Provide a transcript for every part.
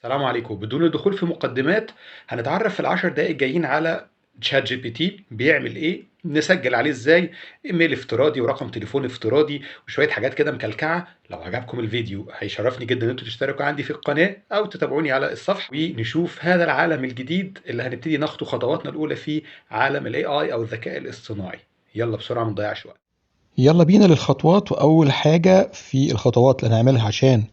السلام عليكم. بدون الدخول في مقدمات، هنتعرف في العشر دقايق الجايين على تشات جي بي تي بيعمل ايه، نسجل عليه ازاي، ايميل افتراضي ورقم تليفون افتراضي وشوية حاجات كده مكلكعة. لو عجبكم الفيديو هيشرفني جدا ان انتوا تشتركوا عندي في القناة او تتابعوني على الصفحة ونشوف هذا العالم الجديد اللي هنبتدي نخطو خطواتنا الاولى فيه، عالم الاي اي او الذكاء الاصطناعي. يلا بسرعة ما نضيعش وقت. يلا بينا للخطوات. وأول حاجة في الخطوات اللي هنعملها عشان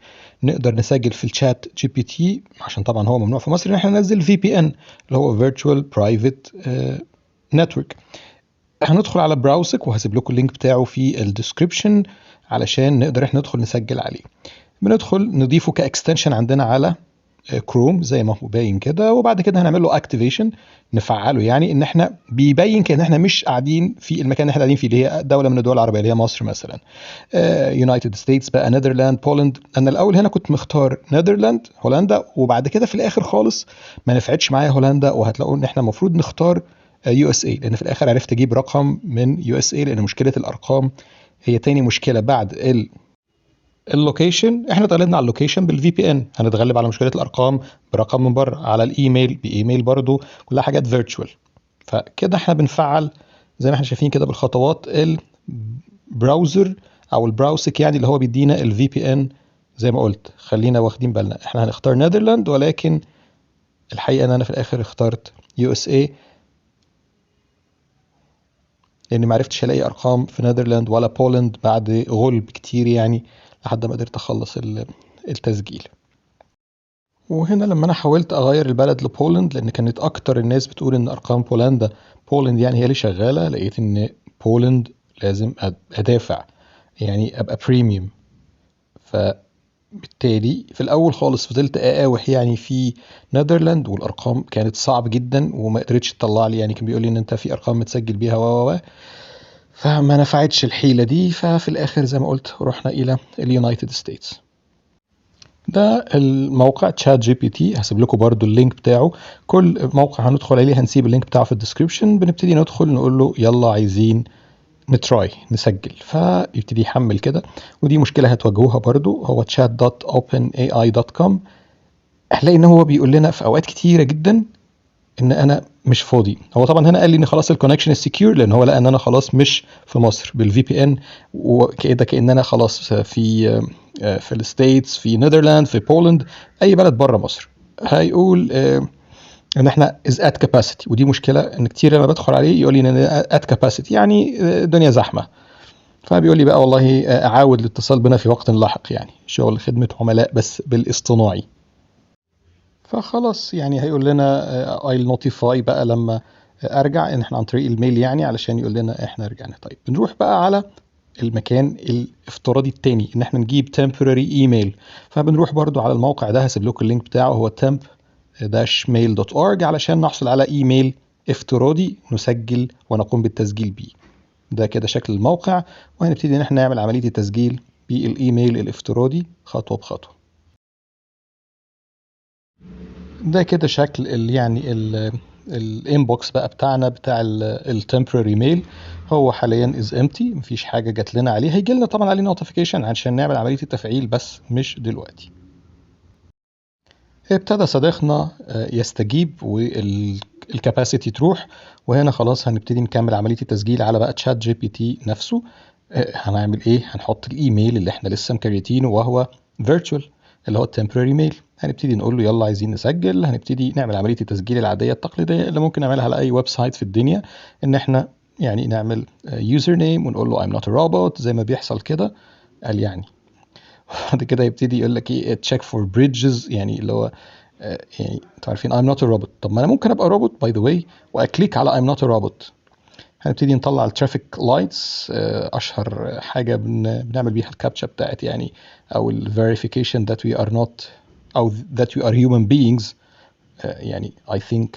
نقدر نسجل في الشات جي بي تي، عشان طبعا هو ممنوع في مصر ان احنا ننزل في بي ان اللي هو Virtual Private Network. هندخل على براوسك وهسيب لكم اللينك بتاعه في الديسكريبشن علشان نقدر احنا ندخل نسجل عليه. بندخل نضيفه كاكستنشن عندنا على كروم زي ما هو باين كده، وبعد كده هنعمل له اكتيفيشن، نفعله يعني ان احنا بيبين كان احنا مش قاعدين في المكان اللي احنا قاعدين فيه، اللي هي دوله من الدول العربيه اللي هي مصر مثلا، يونايتد ستيتس بقى، نذرلاند، بولند. انا الاول هنا كنت مختار نذرلاند، هولندا، وبعد كده في الاخر خالص ما نفعتش معايا هولندا، وهتلاقوا ان احنا المفروض نختار يو اس اي، لان في الاخر عرفت اجيب رقم من يو اس اي، لان مشكله الارقام هي تاني مشكله بعد اللوكيشن. احنا اتغلبنا على اللوكيشن بالفي بي ان، هنتغلب على مشكله الارقام برقم من بره، على الايميل بايميل برضو، كلها حاجات فيرتشوال. فكده احنا بنفعل زي ما احنا شايفين كده بالخطوات البراوزر او البراوسك، يعني اللي هو بيدينا الفي بي ان. زي ما قلت خلينا واخدين بالنا احنا هنختار نذرلاند، ولكن الحقيقه ان انا في الاخر اخترت يو اس اي، لاني ما عرفتش الاقي ارقام في نذرلاند ولا بولند بعد غلب كتير يعني، لحد ما قدرت اخلص التسجيل. وهنا لما انا حاولت اغير البلد لبولند، لان كانت اكتر الناس بتقول ان ارقام بولندا، بولند يعني هي اللي شغاله، لقيت ان بولند لازم ادافع، يعني ابقى بريميوم. فبالتالي في الاول خالص فضلت اقاوح يعني في نذرلاند، والارقام كانت صعب جدا وما قدرتش تطلع لي، يعني كان بيقول لي ان انت في ارقام متسجل بيها فما نفعتش الحيله دي. ففي الاخر زي ما قلت رحنا الى اليونايتد ستيتس. ده الموقع تشات جي بي تي، هسيب لكم برضو اللينك بتاعه. كل موقع هندخل عليه هنسيب اللينك بتاعه في الديسكريبشن. بنبتدي ندخل نقول له يلا عايزين نتراي نسجل، فيبتدي يحمل كده. ودي مشكلة هتواجهوها برضو، هو chat.openai.com. هنلاقي ان هو بيقول لنا في اوقات كتيرة جدا ان انا مش فاضي. هو طبعا هنا قال لي ان خلاص الكونكشن سكيور، لان هو لقى ان انا خلاص مش في مصر بالفي بي ان، وكده كأن انا خلاص في الستيتس، في نذرلاند، في بولند، اي بلد بره مصر. هيقول ان احنا از ات كاباسيتي، ودي مشكله ان كتير لما بدخل عليه يقول لي ان ات كاباسيتي يعني الدنيا زحمه. فبيقول لي بقى والله اعاود الاتصال بنا في وقت لاحق، يعني شغل خدمه عملاء بس بالاصطناعي. فخلاص يعني هيقول لنا ايل نوتيفاي بقى لما ارجع، ان احنا عن طريق الميل يعني، علشان يقول لنا احنا رجعنا. طيب بنروح بقى على المكان الافتراضي التاني، ان احنا نجيب temporary email. فبنروح برضو على الموقع ده، هسيب لكم اللينك بتاعه، هو temp-mail.org، علشان نحصل على ايميل افتراضي نسجل ونقوم بالتسجيل بيه. ده كده شكل الموقع، وهنبتدي ان احنا نعمل عملية التسجيل بالايميل الافتراضي خطوة بخطوة. ده كده شكل يعني الانبوكس بقى بتاعنا بتاع التمبراري ميل. هو حاليا از امتي، مفيش حاجه جات لنا عليه. هيجي لنا طبعا عليه نوتيفيكيشن عشان نعمل عمليه التفعيل، بس مش دلوقتي. ابتدى صديقنا يستجيب والكاباسيتي تروح، وهنا خلاص هنبتدي نكمل عمليه التسجيل على بقى تشات جي بي تي نفسه. هنعمل ايه؟ هنحط الايميل اللي احنا لسه مكريتينه، وهو فيرتشوال، اللي هو التمبراري ميل. هنبتدي نقول له يلا عايزين نسجل. هنبتدي نعمل عمليه التسجيل العاديه التقليديه اللي ممكن نعملها على اي ويب سايت في الدنيا، ان احنا يعني نعمل يوزر نيم ونقول له I'm not a robot زي ما بيحصل كده. قال يعني بعد كده يبتدي يقول لك ايه تشيك فور بريدجز، يعني اللي هو يعني انتوا عارفين I'm not a robot. طب ما انا ممكن ابقى روبوت باي ذا واي واكليك على I'm not a robot. هنبتدي نطلع الترافيك لايتس، اشهر حاجه بنعمل بيها الكابتشا بتاعت يعني، او الفيريفيكيشن that we are not او that we are human beings. يعني I think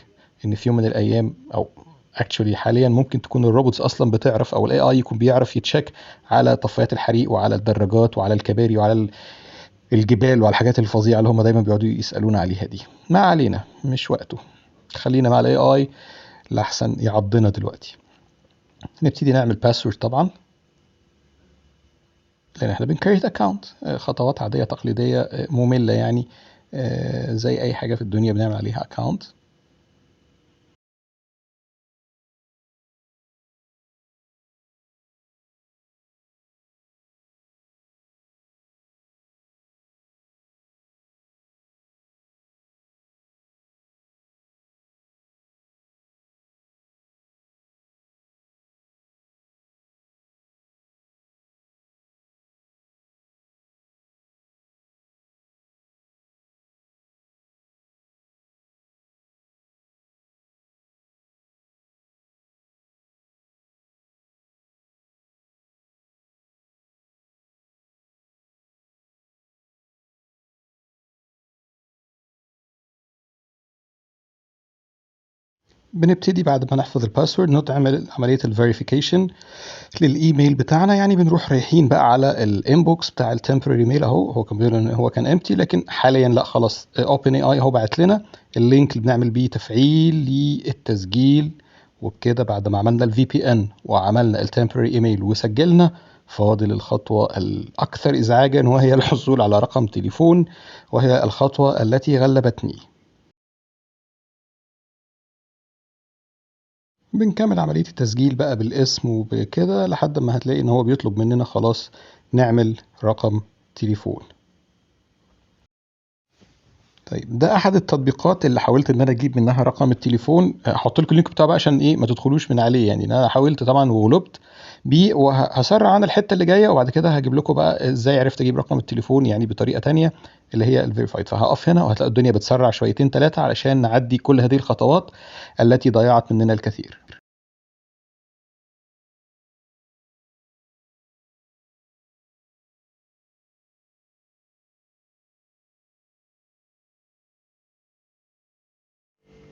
ان في يوم من الايام، او actually حاليا، ممكن تكون الروبوتس اصلا بتعرف، او الاي اي يكون بيعرف يتشيك على طفايات الحريق وعلى الدراجات وعلى الكباري وعلى الجبال وعلى الحاجات الفظيعه اللي هم دايما بيقعدوا يسالونا عليها دي. ما علينا، مش وقته. خلينا مع الاي اي لحسن يعضنا دلوقتي. نبتدي نعمل باسورد طبعا، لان احنا بنكريت اكونت. خطوات عاديه تقليديه ممله يعني، زي اي حاجة في الدنيا بنعمل عليها اكاونت. بنبتدي بعد ما نحفظ الباسورد نعمل عملية الفيريفيكيشن للايميل بتاعنا. يعني بنروح رايحين بقى على الانبوكس بتاع التمبرري ميل اهو. هو كان بيقول ان هو كان امتي، لكن حاليا لا خلاص اوبن اي اي هو بعت لنا اللينك اللي بنعمل بيه تفعيل للتسجيل. وبكده بعد ما عملنا الفي بي ان وعملنا التمبرري ايميل وسجلنا، فاضل الخطوة الأكثر إزعاجا وهي الحصول على رقم تليفون، وهي الخطوة التي غلبتني. بنكمل عملية التسجيل بقى بالاسم وبكده لحد ما هتلاقي ان هو بيطلب مننا خلاص نعمل رقم تليفون. طيب ده احد التطبيقات اللي حاولت ان انا اجيب منها رقم التليفون. هحط لكم اللينك بتاعه بقى عشان ايه ما تدخلوش من عليه. يعني انا حاولت طبعا وغلبت بيه، وهسرع عن الحته اللي جايه وبعد كده هجيب لكم بقى ازاي عرفت اجيب رقم التليفون يعني بطريقه تانية اللي هي الفيريفايد. فهقف هنا وهتلاقوا الدنيا بتسرع شويتين ثلاثه علشان نعدي كل هذه الخطوات التي ضيعت مننا الكثير.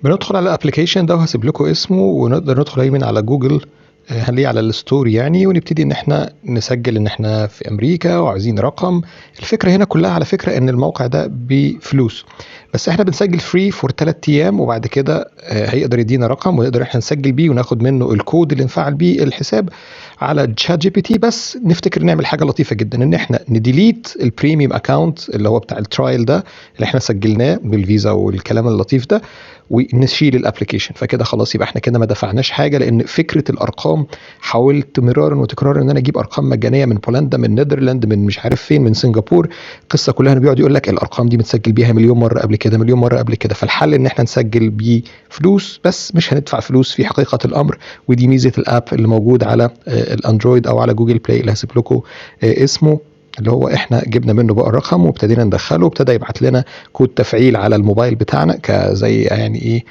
بندخل على الابلكيشن ده وهسيب لكم اسمه، ونقدر ندخل اي من على جوجل هنلاقيه على الستوري يعني، ونبتدي ان احنا نسجل ان احنا في امريكا وعايزين رقم. الفكره هنا كلها على فكره ان الموقع ده بفلوس، بس احنا بنسجل فري فور 3 ايام، وبعد كده هيقدر يدينا رقم ونقدر احنا نسجل بيه وناخد منه الكود اللي نفعل بيه الحساب على تشات جي بي تي. بس نفتكر نعمل حاجه لطيفه جدا، ان احنا نديليت البريميوم اكاونت اللي هو بتاع الترايل ده اللي احنا سجلناه بالفيزا والكلام اللطيف ده، ونشيل الابلكيشن. فكده خلاص يبقى احنا كده ما دفعناش حاجه، لان فكره الارقام حاولت مرارا وتكرارا ان انا اجيب ارقام مجانيه من بولندا، من نيدرلاند، من مش عارف فين، من سنغافور. القصه كلها انه بيقعد يقول لك الارقام دي متسجل بيها مليون مره قبل كده، مليون مره قبل كده. فالحل ان احنا نسجل بيه فلوس، بس مش هندفع فلوس في حقيقه الامر. ودي ميزه الاب اللي موجود على الاندرويد او على جوجل بلاي اللي هسيب لكم اسمه، اللي هو احنا جبنا منه بقى الرقم وابتدينا ندخله، وابتدى يبعت لنا كود تفعيل على الموبايل بتاعنا كزي يعني ايه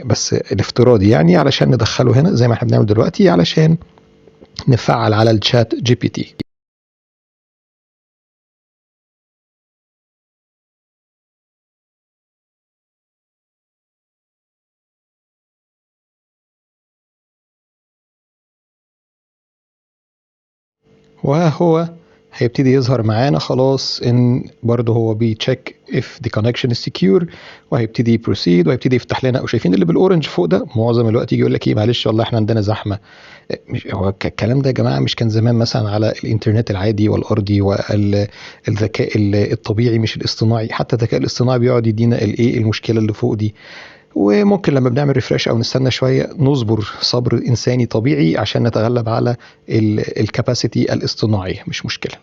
بس الافتراضي يعني، علشان ندخله هنا زي ما احنا بنعمل دلوقتي علشان نفعل على الشات جي بي تي. وهو هيبتدي يظهر معانا خلاص ان برضه هو بيتشيك if the connection is secure، وهيبتدي يبروسيد وهيبتدي يفتح لنا. وشايفين اللي بالاورنج فوق ده معظم الوقت يجي يقول لك ايه معلش والله احنا عندنا زحمه. مش هو الكلام ده يا جماعه مش كان زمان مثلا على الانترنت العادي والارضي والذكاء الطبيعي مش الاصطناعي؟ حتى الذكاء الاصطناعي بيقعد يدينا الايه المشكله اللي فوق دي. وممكن لما بنعمل ريفرش او نستنى شويه نصبر صبر انساني طبيعي عشان نتغلب على الكاباسيتي الاصطناعيه، مش مشكله.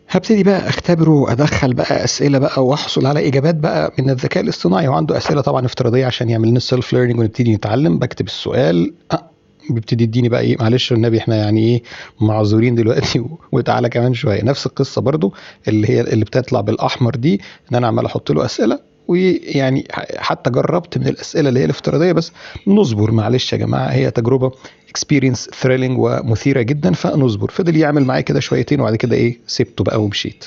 هبتدي بقى اختبره وادخل بقى اسئله بقى واحصل على اجابات بقى من الذكاء الاصطناعي. وعنده اسئله طبعا افتراضيه عشان يعمل لنا سيلف ليرنينج ونبتدي نتعلم. بكتب السؤال بيبتدي يديني بقى ايه معلش النبي احنا يعني ايه معذورين دلوقتي وتعالى كمان شويه. نفس القصه برضو اللي هي اللي بتطلع بالاحمر دي، ان انا عمال احط له اسئله، ويعني حتى جربت من الاسئله اللي هي الافتراضيه. بس نصبر معلش يا جماعه، هي تجربه اكسبيرينس ثريلينج ومثيره جدا، فنصبر. فضل يعمل معايا كده شويتين وبعد كده ايه سبته بقى ومشيت.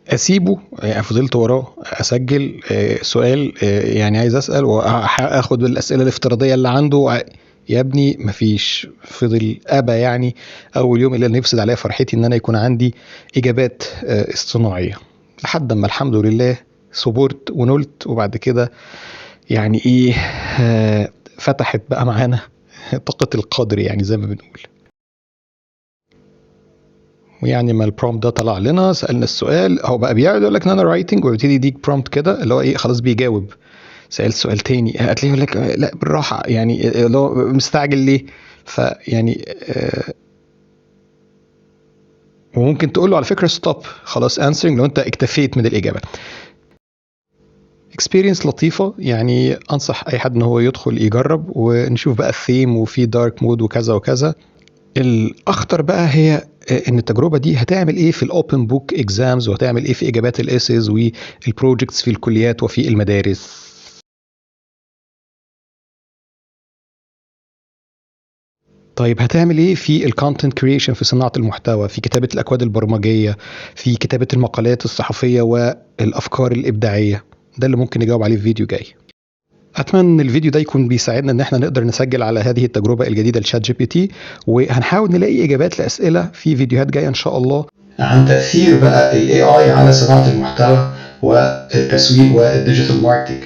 اسيبه يعني فضلت وراه اسجل سؤال يعني عايز اسال واخد الاسئله الافتراضيه اللي عنده. يا ابني مفيش، فضل ابى يعني. اول يوم اللي نفسد عليا فرحتي ان انا يكون عندي اجابات اصطناعيه، لحد ما الحمد لله صبرت ونلت. وبعد كده يعني ايه فتحت بقى معانا طاقه القدر يعني زي ما بنقول. ويعني ما البرومبت ده طلع لنا، سالنا السؤال، هو بقى بيقعد يقول لك ان انا رايتنج ويبتدي يديك برومبت كده اللي هو ايه، خلاص بيجاوب. سأل سؤال تاني هتلاقيه يقول لك لا بالراحه، يعني اللي هو مستعجل ليه. فيعني وممكن تقول له على فكره ستوب، خلاص انسرنج لو انت اكتفيت من الاجابه. اكسبيرينس لطيفه، يعني انصح اي حد ان هو يدخل يجرب، ونشوف بقى الثيم وفي دارك مود وكذا وكذا. الاخطر بقى هي ان التجربه دي هتعمل ايه في الاوبن بوك اكزامز، وهتعمل ايه في اجابات الاسيز والبروجكتس في الكليات وفي المدارس. طيب هتعمل ايه في الكونتنت كرييشن، في صناعه المحتوى، في كتابه الاكواد البرمجيه، في كتابه المقالات الصحفيه والافكار الابداعيه؟ ده اللي ممكن نجاوب عليه في فيديو جاي. اتمنى ان الفيديو ده يكون بيساعدنا ان احنا نقدر نسجل على هذه التجربه الجديده لشات جي بي تي، وهنحاول نلاقي اجابات لاسئله في فيديوهات جايه ان شاء الله عن تاثير بقى الاي اي على صناعه المحتوى والتسويق والديجيتال ماركتنج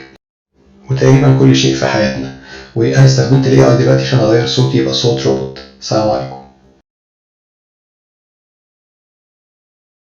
وتقريبا كل شيء في حياتنا. وانا استخدمت الاي اي دلوقتي عشان اغير صوتي يبقى صوت روبوت. السلام عليكم.